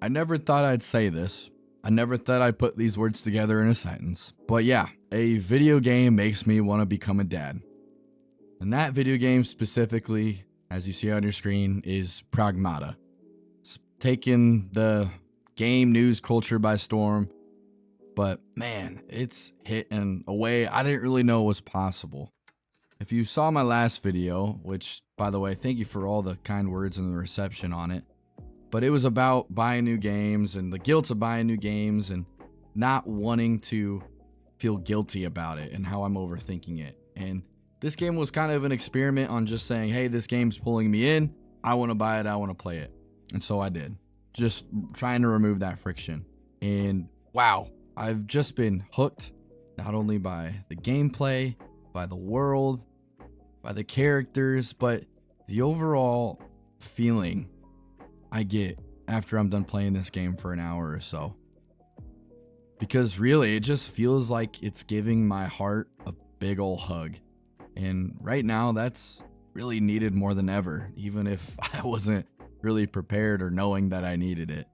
I never thought I'd say this. I never thought I'd put these words together in a sentence. But yeah, a video game makes me want to become a dad. And that video game specifically, as you see on your screen, is Pragmata. It's taken the game news culture by storm, but man, it's hit in a way I didn't really know was possible. If you saw my last video, which, by the way, thank you for all the kind words and the reception on it, but it was about buying new games and the guilt of buying new games and not wanting to feel guilty about it and how I'm overthinking it. And this game was kind of an experiment on just saying, hey, this game's pulling me in. I want to buy it. I want to play it. And so I did. Just trying to remove that friction. And wow, I've just been hooked, not only by the gameplay, by the world, by the characters, but the overall feeling I get after I'm done playing this game for an hour or so. Because really, it just feels like it's giving my heart a big ol' hug. And right now, that's really needed more than ever, even if I wasn't really prepared or knowing that I needed it.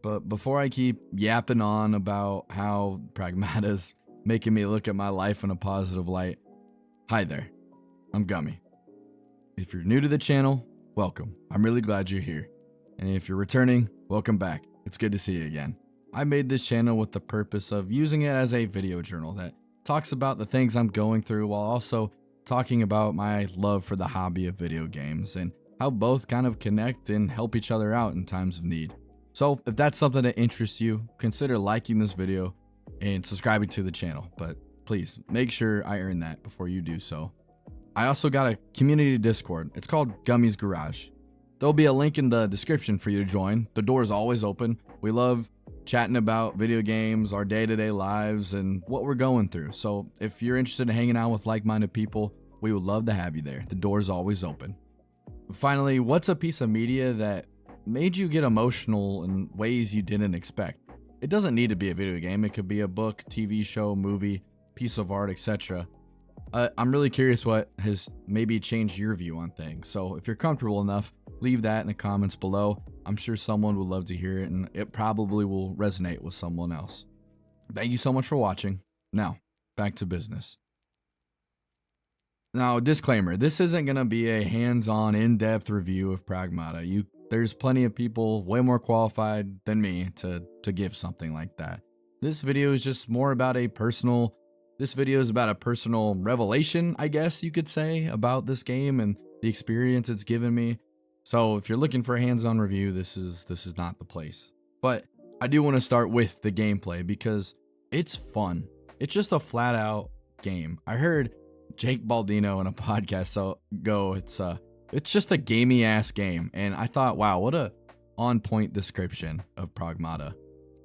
But before I keep yapping on about how Pragmata's making me look at my life in a positive light, hi there, I'm Guhmmie. If you're new to the channel, welcome. I'm really glad you're here. And if you're returning, welcome back. It's good to see you again. I made this channel with the purpose of using it as a video journal that talks about the things I'm going through while also talking about my love for the hobby of video games and how both kind of connect and help each other out in times of need. So if that's something that interests you, consider liking this video and subscribing to the channel, but please make sure I earn that before you do so. I also got a community Discord. It's called Guhmmie's Garage. There'll be a link in the description for you to join. The door is always open. We love chatting about video games, our day-to-day lives, and what we're going through. So if you're interested in hanging out with like-minded people, we would love to have you there. The door is always open. Finally, what's a piece of media that made you get emotional in ways you didn't expect? It doesn't need to be a video game. It could be a book, TV show, movie, piece of art, etc. I'm really curious what has maybe changed your view on things. So if you're comfortable enough, leave that in the comments below. I'm sure someone would love to hear it, and it probably will resonate with someone else. Thank you so much for watching. Now, back to business. Now, disclaimer, this isn't going to be a hands-on, in-depth review of Pragmata. There's plenty of people way more qualified than me to give something like that. This video is just more about a personal revelation, I guess you could say, about this game and the experience it's given me. So if you're looking for a hands-on review, this is not the place. But I do want to start with the gameplay because it's fun. It's just a flat-out game. I heard Jake Baldino in a podcast ago, it's just a gamey-ass game, and I thought, wow, what a on-point description of Pragmata.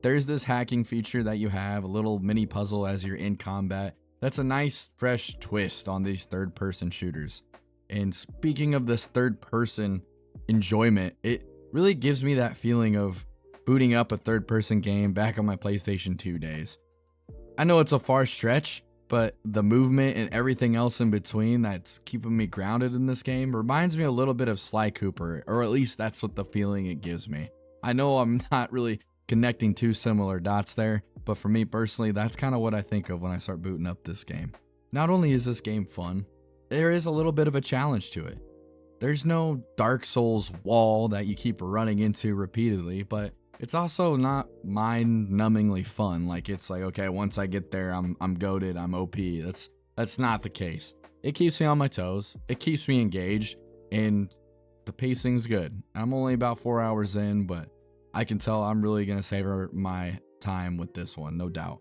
There's this hacking feature that you have, a little mini puzzle as you're in combat. That's a nice, fresh twist on these third-person shooters. And speaking of this third-person enjoyment, it really gives me that feeling of booting up a third-person game back on my PlayStation 2 days. I know it's a far stretch, but the movement and everything else in between that's keeping me grounded in this game reminds me a little bit of Sly Cooper, or at least that's what the feeling it gives me. I know I'm not really connecting two similar dots there, but for me personally, that's kind of what I think of when I start booting up this game. Not only is this game fun, there is a little bit of a challenge to it. There's no Dark Souls wall that you keep running into repeatedly, but it's also not mind-numbingly fun. Like it's like, okay, once I get there, I'm goated, I'm OP. That's not the case. It keeps me on my toes, it keeps me engaged, and the pacing's good. I'm only about 4 hours in, but I can tell I'm really gonna savor my time with this one, no doubt.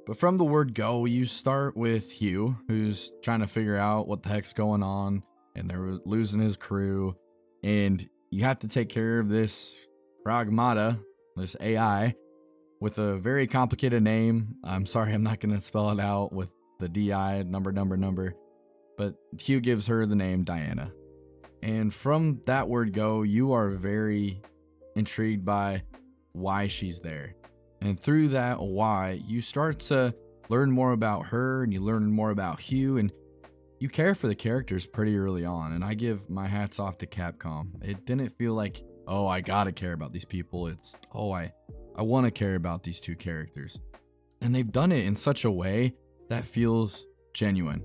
But from the word go, you start with Hugh, who's trying to figure out what the heck's going on, and they're losing his crew, and you have to take care of this Pragmata, this AI, with a very complicated name. I'm sorry, I'm not going to spell it out with the DI number, but Hugh gives her the name Diana. And from that word go, you are very intrigued by why she's there. And through that why, you start to learn more about her, and you learn more about Hugh, and you care for the characters pretty early on, and I give my hats off to Capcom. It didn't feel like oh, I gotta care about these people. It's, oh, I want to care about these two characters. And they've done it in such a way that feels genuine.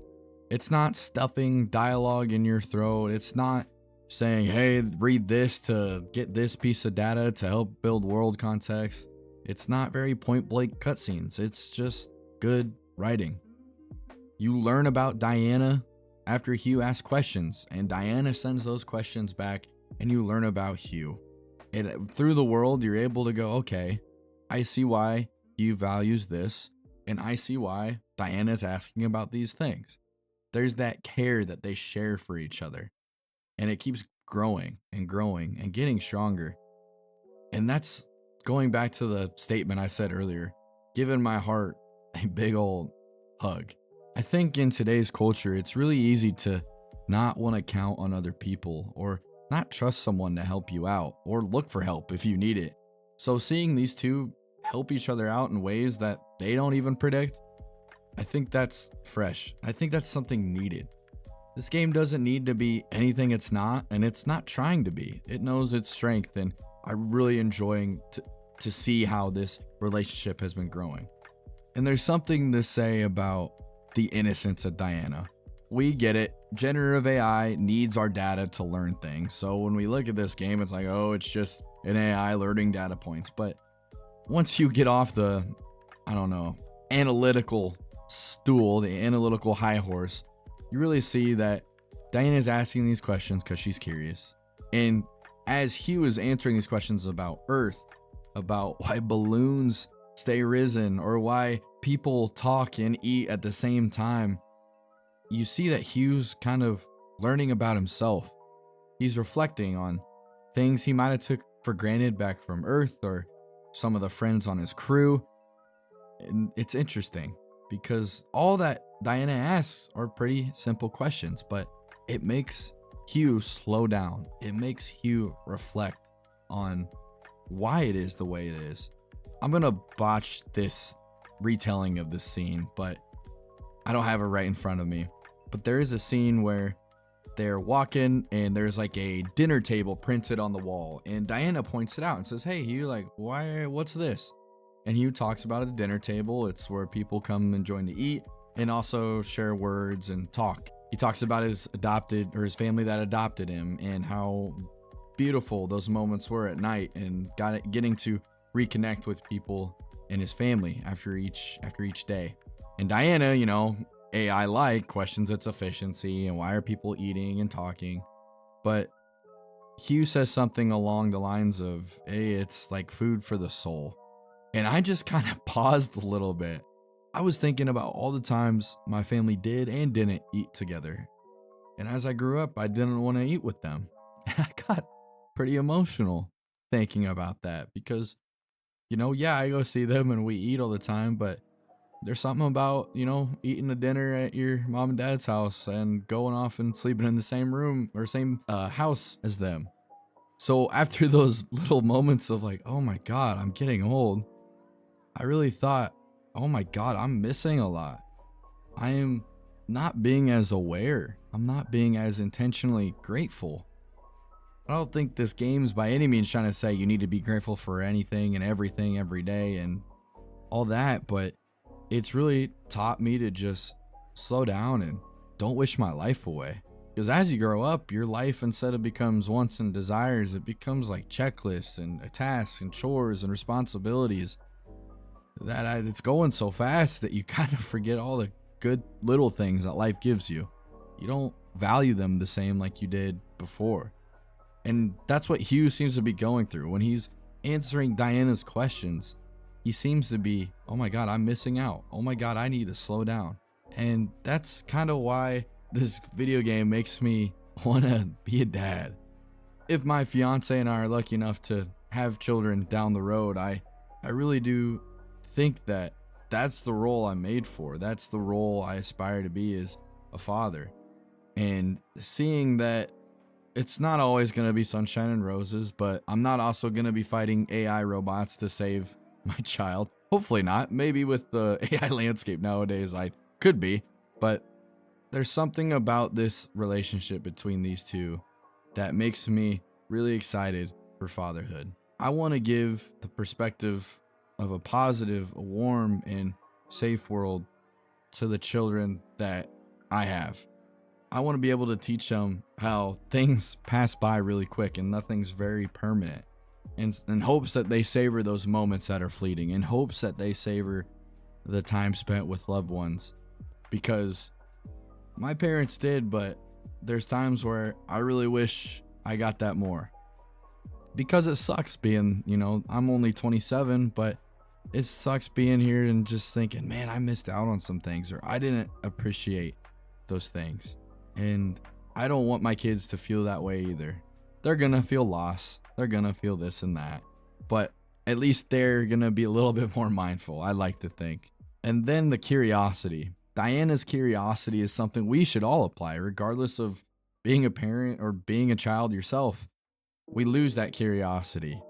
It's not stuffing dialogue in your throat. It's not saying, hey, read this to get this piece of data to help build world context. It's not very point blank cutscenes. It's just good writing. You learn about Diana after Hugh asks questions, and Diana sends those questions back, and you learn about Hugh. And through the world, you're able to go, okay, I see why Hugh values this, and I see why Diana's asking about these things. There's that care that they share for each other, and it keeps growing and growing and getting stronger. And that's going back to the statement I said earlier, giving my heart a big old hug. I think in today's culture, it's really easy to not want to count on other people or not trust someone to help you out or look for help if you need it. So seeing these two help each other out in ways that they don't even predict, I think that's fresh. I think that's something needed. This game doesn't need to be anything it's not, and it's not trying to be. It knows its strength, and I'm really enjoying to see how this relationship has been growing. And there's something to say about the innocence of Diana. We get it. Generative AI needs our data to learn things. So when we look at this game, it's like, oh, it's just an AI learning data points. But once you get off the, analytical stool, the analytical high horse, you really see that Diana's asking these questions because she's curious. And as Hugh is answering these questions about Earth, about why balloons stay risen or why people talk and eat at the same time, you see that Hugh's kind of learning about himself. He's reflecting on things he might have took for granted back from Earth or some of the friends on his crew. And it's interesting because all that Diana asks are pretty simple questions, but it makes Hugh slow down. It makes Hugh reflect on why it is the way it is. I'm gonna botch this retelling of this scene, but I don't have it right in front of me. But there is a scene where they're walking and there's like a dinner table printed on the wall, and Diana points it out and says, hey Hugh, like, what's this? And Hugh talks about a dinner table. It's where people come and join to eat and also share words and talk. He talks about his family that adopted him and how beautiful those moments were at night and getting to reconnect with people in his family after each day. And Diana, AI questions its efficiency and why are people eating and talking. But Hugh says something along the lines of, hey, it's like food for the soul. And I just kind of paused a little bit. I was thinking about all the times my family did and didn't eat together. And as I grew up, I didn't want to eat with them. And I got pretty emotional thinking about that because, I go see them and we eat all the time, but there's something about, eating a dinner at your mom and dad's house and going off and sleeping in the same room or same house as them. So after those little moments of like, oh my God, I'm getting old, I really thought, oh my God, I'm missing a lot. I am not being as aware. I'm not being as intentionally grateful. I don't think this game's by any means trying to say you need to be grateful for anything and everything every day and all that, but it's really taught me to just slow down and don't wish my life away. Because as you grow up, your life, instead of becomes wants and desires, it becomes like checklists and tasks and chores and responsibilities. It's going so fast that you kind of forget all the good little things that life gives you. You don't value them the same like you did before. And that's what Hugh seems to be going through. When he's answering Diana's questions, he seems to be, oh my God, I'm missing out. Oh my God, I need to slow down. And that's kind of why this video game makes me want to be a dad. If my fiance and I are lucky enough to have children down the road, I really do think that that's the role I'm made for. That's the role I aspire to be, as a father. And seeing that it's not always going to be sunshine and roses, but I'm not also going to be fighting AI robots to save my child. Hopefully not. Maybe with the AI landscape nowadays, I could be. But there's something about this relationship between these two that makes me really excited for fatherhood. I want to give the perspective of a positive, a warm, and safe world to the children that I have. I want to be able to teach them how things pass by really quick and nothing's very permanent. In hopes that they savor those moments that are fleeting, in hopes that they savor the time spent with loved ones. Because my parents did, but there's times where I really wish I got that more. Because it sucks being, I'm only 27, but it sucks being here and just thinking, man, I missed out on some things, or I didn't appreciate those things. And I don't want my kids to feel that way either. They're gonna feel loss. They're gonna feel this and that. But at least they're gonna be a little bit more mindful, I like to think. And then the curiosity. Diana's curiosity is something we should all apply, regardless of being a parent or being a child yourself. We lose that curiosity.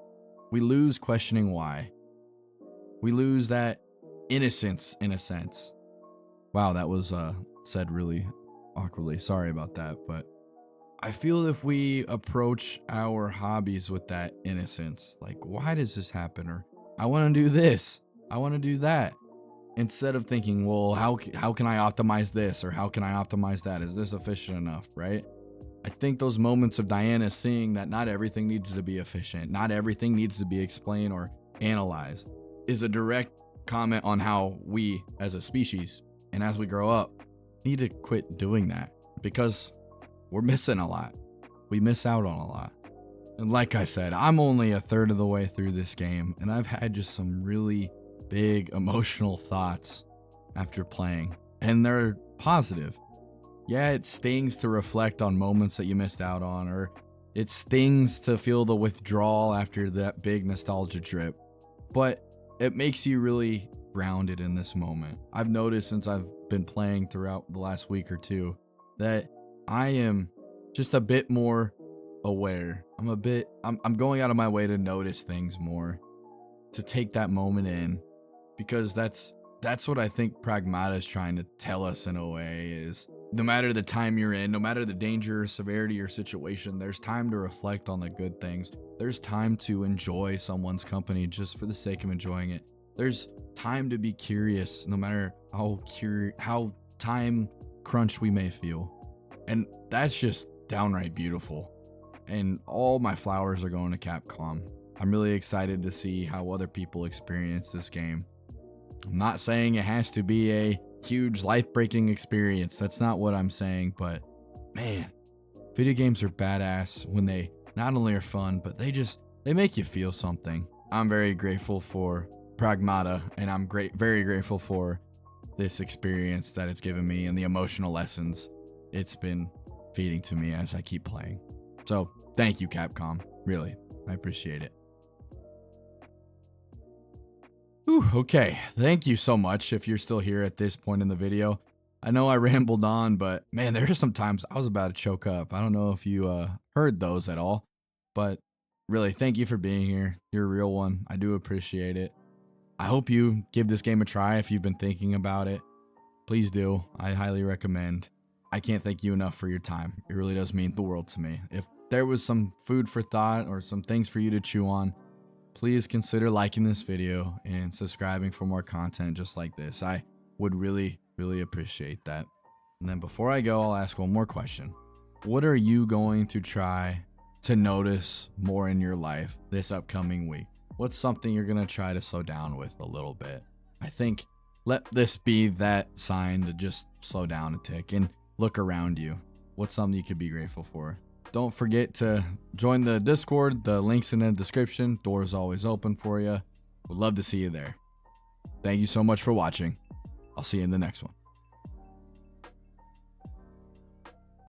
We lose questioning why. We lose that innocence in a sense. Wow, that was said really awkwardly. Sorry about that, but I feel if we approach our hobbies with that innocence, like, why does this happen? Or I want to do this. I want to do that. Instead of thinking, well, how can I optimize this? Or how can I optimize that? Is this efficient enough, right? I think those moments of Diana seeing that not everything needs to be efficient, not everything needs to be explained or analyzed, is a direct comment on how we as a species and as we grow up need to quit doing that, because we're missing a lot. We miss out on a lot. And like I said, I'm only a third of the way through this game, and I've had just some really big emotional thoughts after playing, and they're positive. Yeah, it stings to reflect on moments that you missed out on, or it stings to feel the withdrawal after that big nostalgia trip, but it makes you really grounded in this moment. I've noticed since I've been playing throughout the last week or two that I am just a bit more aware. I'm going out of my way to notice things more, to take that moment in, because that's what I think Pragmata is trying to tell us in a way, is no matter the time you're in, no matter the danger, severity, or situation, there's time to reflect on the good things. There's time to enjoy someone's company just for the sake of enjoying it. There's time to be curious, no matter how time crunched we may feel. And that's just downright beautiful. And all my flowers are going to Capcom. I'm really excited to see how other people experience this game. I'm not saying it has to be a huge life-breaking experience. That's not what I'm saying, but man, video games are badass when they not only are fun, but they make you feel something. I'm very grateful for Pragmata, and I'm very grateful for this experience that it's given me and the emotional lessons it's been feeding to me as I keep playing. So thank you, Capcom. Really, I appreciate it. Whew, okay, thank you so much if you're still here at this point in the video. I know I rambled on, but man, there are some times I was about to choke up. I don't know if you heard those at all, but really, thank you for being here. You're a real one. I do appreciate it. I hope you give this game a try if you've been thinking about it. Please do. I highly recommend. I can't thank you enough for your time. It really does mean the world to me. If there was some food for thought or some things for you to chew on, please consider liking this video and subscribing for more content just like this. I would really, really appreciate that. And then before I go, I'll ask one more question. What are you going to try to notice more in your life this upcoming week? What's something you're going to try to slow down with a little bit? I think let this be that sign to just slow down a tick and look around you. What's something you could be grateful for? Don't forget to join the Discord. The link's in the description. Door's always open for you. Would love to see you there. Thank you so much for watching. I'll see you in the next one.